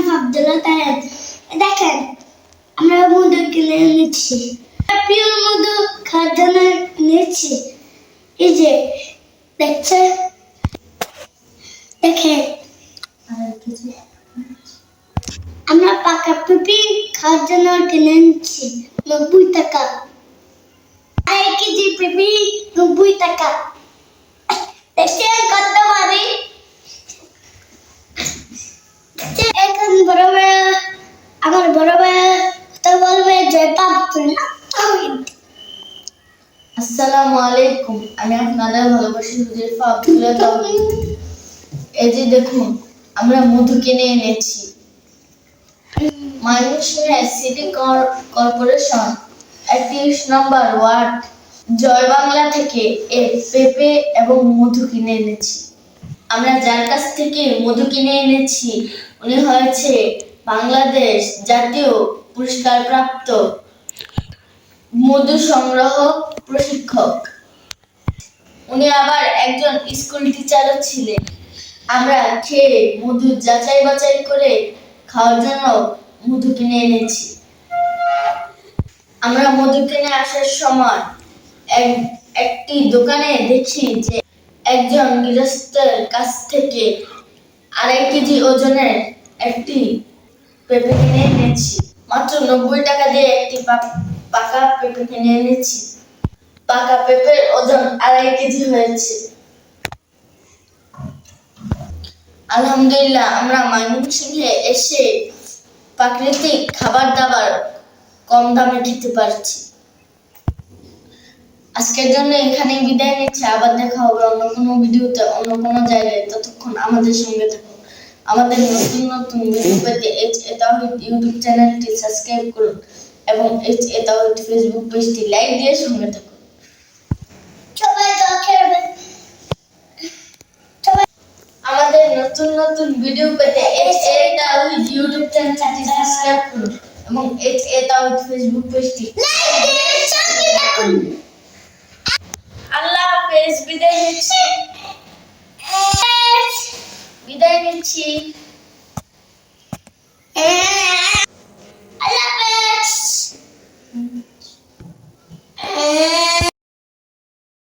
নাম আব্দুল্লাহ তাহের। দেখেন আমরা মধু কিনে এনেছি, প্রিয় মধু খাওয়ার জন্য এনেছি। এই যে দেখছেন, দেখেন আমরা পাকা পেঁপে খাওয়ার জন্য কিনে এনেছি 90 টাকা। আর 1 কেজি পেঁপে 90 টাকা। দেখছেন কত ভারী। এখন বড় ভাইয়া, আমার বড় ভাইয়া কথা বলবে, জয়পাপ। আসসালামু আলাইকুম। আমি আপনাদের ভালোবাসি হুজাইফা আব্দুল্লাহ তাওহীদ। এই যে দেখুন, আমরা মধু কিনে এনেছি। ময়মনসিংহ সিটি কর্পোরেশন 31 নম্বর ওয়ার্ড জয় বাংলা থেকে এই পেঁপে এবং মধু কিনে এনেছি। আমরা যার কাছ থেকে মধু কিনে এনেছি উনি হয়েছে বাংলাদেশ জাতীয় পুরস্কার প্রাপ্ত মধু সংগ্রহ প্রশিক্ষক। উনি আবার একজন স্কুল টিচারও ছিলেন। আমরা খেয়ে মধু যাচাই বাছাই করে খাওয়ার জন্য মধু কিনে এনেছি। আমরা মধু কিনে আসার সময় একটি দোকানে দেখি যে একজন গৃহস্থের কাছ থেকে 2.5 কেজি ওজনের একটি পেঁপে কিনে এনেছি। মাত্র 90 টাকা দিয়ে একটি পাকা পেঁপে কিনে এনেছি। পাকা পেঁপের ওজন 2.5 কেজি হয়েছে। আলহামদুলিল্লাহ, আমরা ময়মনসিংহে এসে প্রাকৃতিক খাবার দাবার কম দামে খেতে পারছি। আজকের জন্য এখানেই বিদায় নিচ্ছি। আবার দেখা হবে অন্য কোনো ভিডিওতে, অন্য কোনো জায়গায়। ততক্ষণ আমাদের সঙ্গে থাকুন। আমাদের নতুন নতুন ভিডিও পেতে HA তাওহীদ ইউটিউব চ্যানেলটি সাবস্ক্রাইব করুন এবং HA তাওহীদ ফেসবুক পেজটি লাইক দিয়ে সঙ্গে থাকুন। আমাদের নতুন নতুন ভিডিও পেতে HA তাওহীদ ইউটিউব চ্যানেলটি সাবস্ক্রাইব করুন এবং HA তাওহীদ ফেসবুক পেজটি লাইক দিয়ে সঙ্গে থাকুন। আল্লাহ হাফেজ। বিদায় নিচ্ছি। বিদায় নিচ্ছি।